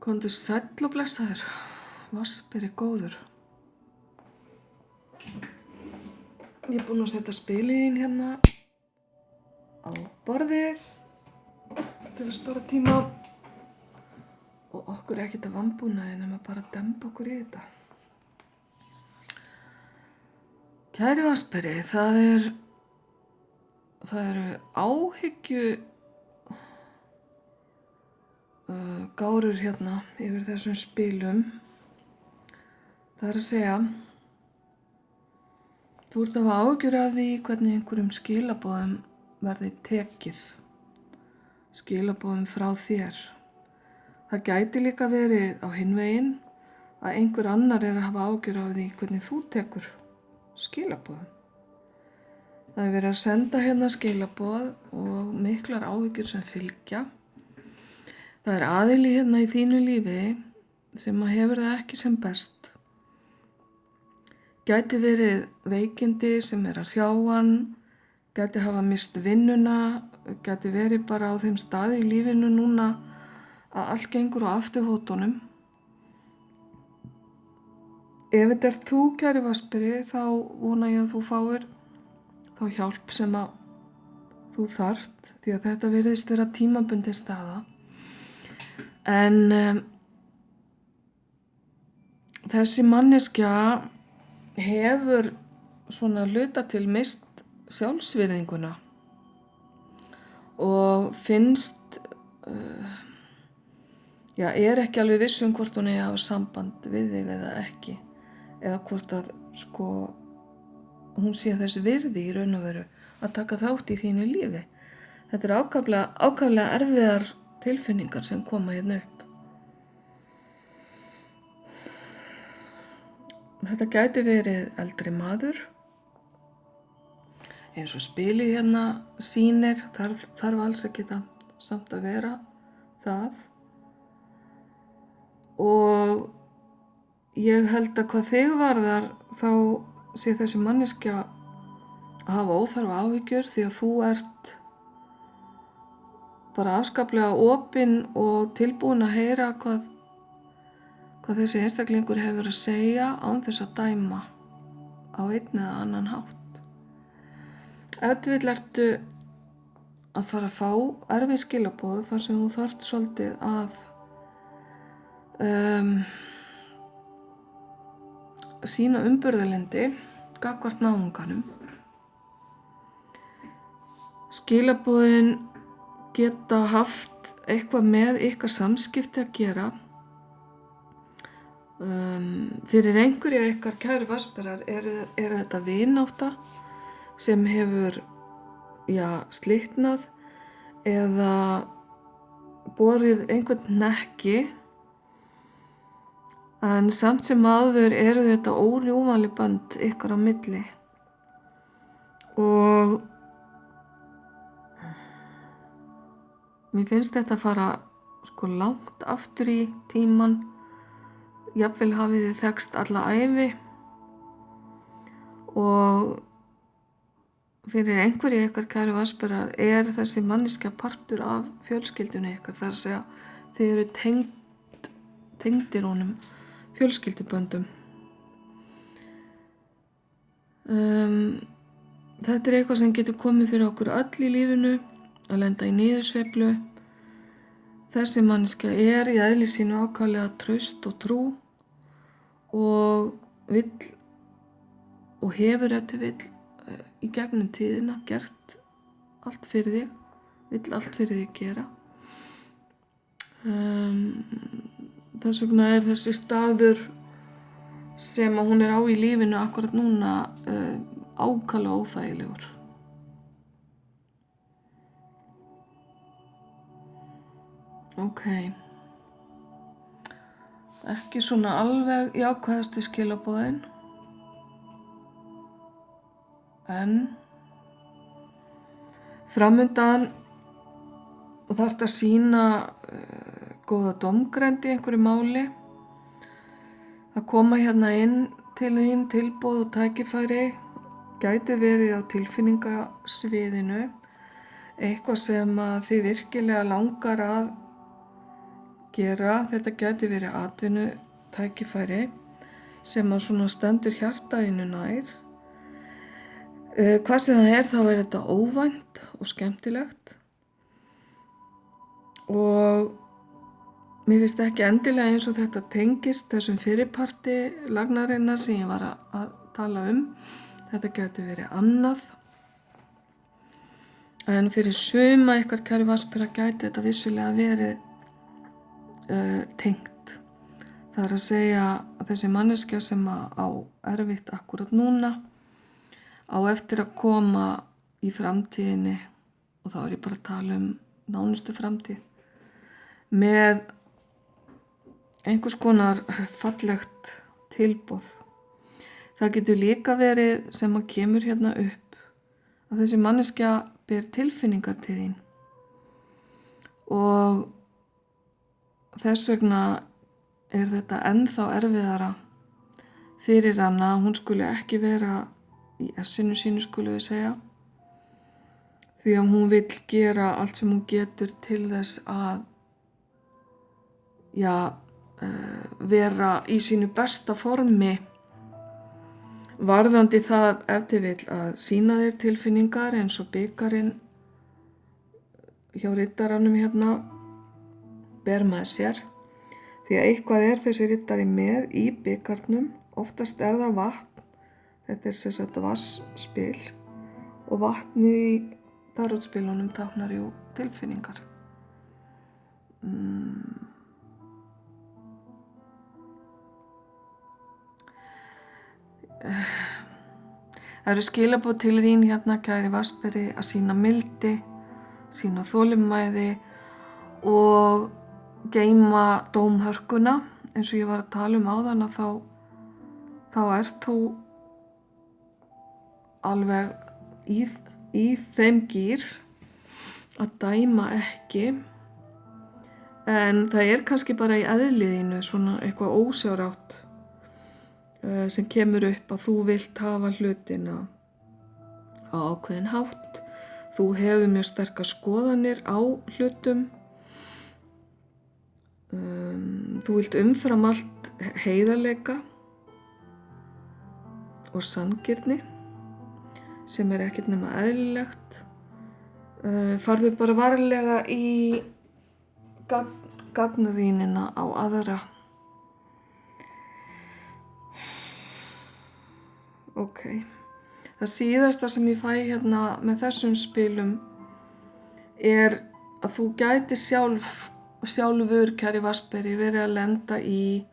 Komdu sæll og blessaður, vatnsberi góður. Ég er búin að setja spilin hérna á borðið til að spara tíma og okkur er ekkert að vambúnaði nema bara að demba okkur í þetta. Kæri vatnsberi, það eru áhyggju gárur hérna yfir þessum spilum. Það er að segja, þú ert að hafa áhyggjur af því hvernig einhverjum skilaboðum verði tekið, skilaboðum frá þér. Það gæti líka verið á hinn veginn að einhver annar er að hafa áhyggjur af því hvernig þú tekur skilaboðum. Það er verið að senda hérna skilaboð og miklar áhyggjur sem fylgja. Það er aðili hérna í þínu lífi sem hefur það ekki sem best. Gæti verið veikindi sem er að hrjá hann, gæti hafa mist vinnuna, gæti verið bara á þeim staði í lífinu núna að allt gengur á afturfótunum. Ef þetta er þú, kæri vatnsberi, þá vona ég að þú fáir þá hjálp sem að þú þarft, því að þetta virðist vera tímabundin staða. En þessi manneskja hefur svona hluta til mist sjálfsvirðinguna og finnst, er ekki alveg viss hvort hún eigi að hafa samband við þig eða ekki, eða hvort að hún sé þessi virði í raun og veru að taka þátt í þínu lífi. Þetta er ákaflega erfiðar tilfinningar sem koma hérna upp. Þetta gæti verið eldri maður, eins og spilið hérna sýnir, þarf alls ekki samt að vera það. Og ég held að hvað þig varðar þá sé þessi manneskja að hafa óþarfa áhyggjur því að þú ert bara afskaplega opin og tilbúin að heyra hvað þessi einstaklingur hefur að segja án þess að dæma á einn eða annan hátt. Ef þú vill ertu að fara að fá erfið skilaboð þar sem þú þarft svolítið að sýna umburðarlyndi gagnvart náunganum. Skilaboðin geta haft eitthvað með ykkar samskipti að gera. Fyrir einhverja ykkar kæru vatnsberar er þetta vinátta sem hefur slitnað eða borið einhvern hnekki, en samt sem áður eru þetta órjúfanleg bönd ykkar á milli. Og mér finnst þetta fara langt aftur í tíman, jafnvel hafið þið þekkst alla ævi og fyrir einhverju ykkar kæru vatnsberar er þessi manneskja partur af fjölskyldunni ykkar, þar að segja þið eru tengdir honum fjölskylduböndum. Þetta er eitthvað sem getur komið fyrir okkur öll í lífinu, að lenda í niðursveiflu. Þessi manneskja er í eðli sínu ákaflega traust og trú og vill og hefur í gegnum tíðina gert allt fyrir þig, vill allt fyrir þig gera. Þess vegna er þessi staður sem hún er á í lífinu akkurat núna ákaflega óþægilegur. Ekki svona alveg jákvæðustu skilaboðin, en framundan þarftu að sýna góða dómgreind í einhverju máli, að koma hérna inn til þín tilboð og tækifæri, gæti verið á tilfinningasviðinu, eitthvað sem að þið virkilega langar að gera, þetta gæti verið atvinnutækifæri sem að svona stendur hjartaðinu nær. Hvað sem það þá er þetta óvænt og skemmtilegt og mér finnst ekki endilega eins og þetta tengist þessum fyrirparti lagnarinnar sem ég var að tala um. Þetta gæti verið annað. En fyrir suma ykkar kæru vatnsbera gæti þetta vissulega verið tengt. Það er að segja að þessi manneskja sem á erfitt akkúrat núna á eftir að koma í framtíðinni, og þá er ég bara að tala um nánustu framtíð, með einhvers konar fallegt tilboð. Það getur líka verið sem að kemur hérna upp að þessi manneskja ber tilfinningar til þín og þess vegna er þetta ennþá erfiðara fyrir hana. Hún skuli ekki vera í essinu sínu, skulum við segja, því að hún vill gera allt sem hún getur til þess að vera í sínu besta formi varðandi það ef þið vill að sýna þér tilfinningar eins og bikarinn hjá riddaranum hérna ber með sér. Því að eitthvað er þessi riddari með í bikarnum, oftast er það vatn. Þetta er sem sagt vatnsspil og vatnið í tarotspilunum táknar jú tilfinningar. Það eru skilaboð til þín hérna, kæri vatnsberi, að sýna mildi, sýna þolinmæði og geyma dómhörkuna. Eins og ég var að tala um áðan að þá ert þú alveg í þeim gír að dæma ekki, en það er kannski bara í eðliðinu svona eitthvað ósjárátt sem kemur upp að þú vilt hafa hlutina á ákveðin hátt. Þú hefur mjög sterkar skoðanir á hlutum. Þú vilt umfram allt heiðarleika og sanngirni sem er ekkert nema eðlilegt. Farðu bara varlega í gagnrýnina á aðra. Ok, það síðasta sem ég fæ hérna með þessum spilum er að þú gæti sjálfur, kæri vatnsberi, verið að lenda í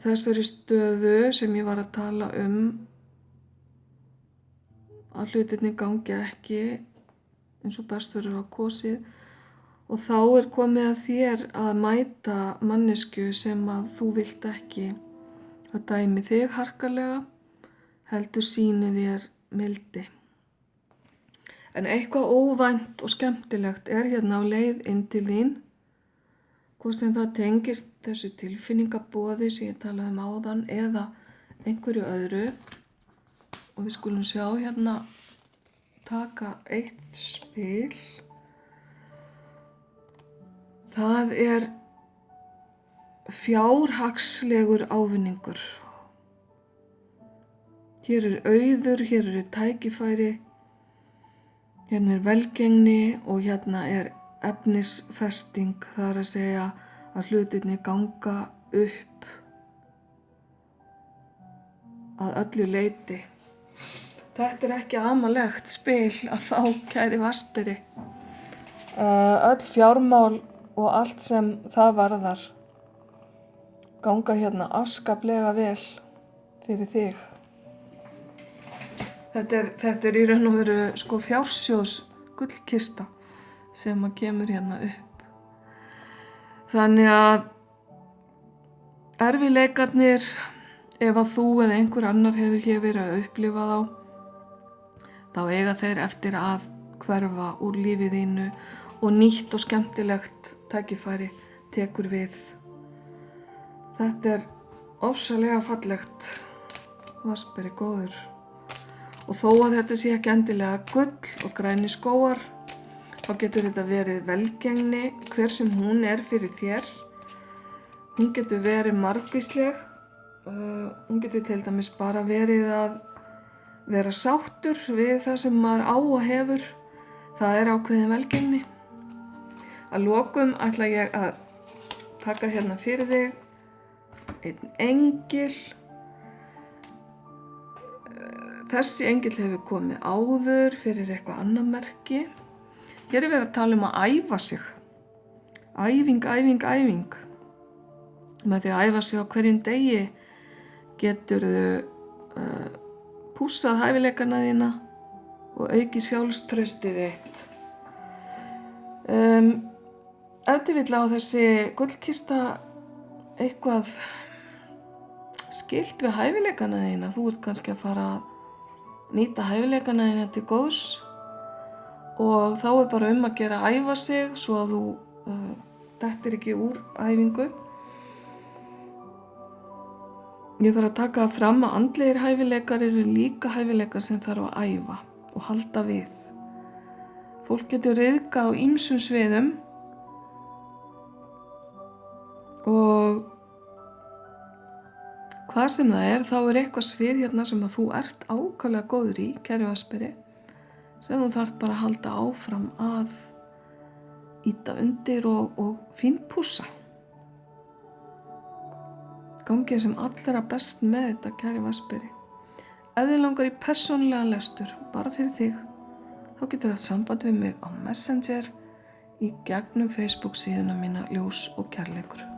þessari stöðu sem ég var að tala um, að hlutirnir gangi ekki eins og best verður á kosið, og þá er komið að þér að mæta manneskju sem að þú vilt ekki að dæmi þig harkalega, heldur sýni þér mildi. En eitthvað óvænt og skemmtilegt er hérna á leið inn til þín, hvort sem það tengist þessu tilfinningaboði sem ég talaði um áðan eða einhverju öðru. Og við skulum sjá hérna, taka eitt spil. Það er fjárhagslegur ávinningur. Hér er auður, hér eru tækifæri, hérna er velgengni og hérna er efnisfesting. Það er að segja að hlutirnir ganga upp að öllu leyti. Þetta er ekki amalegt spil að fá, kæri vatnsberi. Öll fjármál og allt sem það varðar ganga hérna afskaplega vel fyrir þig. Þetta er í raun og veru sko fjársjóðs gullkista sem að kemur hérna upp. Þannig að erfiðleikarnir, ef að þú eða einhver annar hefur hér verið að upplifa þá eiga þeir eftir að hverfa úr lífið þínu og nýtt og skemmtilegt tækifæri tekur við. Þetta er ofsalega fallegt, vatnsberi góður. Og þó að þetta sé ekki endilega gull og græni skógar, þá getur þetta verið velgengni, hver sem hún er fyrir þér. Hún getur verið margvísleg, hún getur til dæmis bara verið að vera sáttur við það sem maður á og hefur. Það er ákveðin velgengni. Að lokum ætla ég að taka hérna fyrir þig einn engil. Þessi engil hefur komið áður fyrir eitthvað annað merki. Hér er verið að tala um að æfa sig. Æfing, æfing, æfing. Með því að æfa sig á hverjum degi geturðu pússað hæfileikana þína og auki sjálfstraustið þitt. Ef þið vill á þessi gullkista eitthvað skylt við hæfileikana þína, þú ert kannski að fara að nýta hæfileikana þína til góðs og þá er bara að gera að æfa sig svo að þú dettir ekki úr æfingu. Ég þarf að taka fram að andlegir hæfileikar eru líka hæfileikar sem þarf að æfa og halda við. Fólk getur ryðgað á ýmsum sviðum og hvað sem það er, þá er eitthvað svið hérna sem að þú ert ákaflega góður í, kæri Vatnsberi, sem þú þarft bara að halda áfram að ýta undir og fínpússa. Gangið sem allra best með þetta, kæri Vatnsberi. Ef þið langar í persónulegan lestur, bara fyrir þig, þá getur það samband við mig á Messenger í gegnum Facebook síðuna mína Ljós og kærleikur.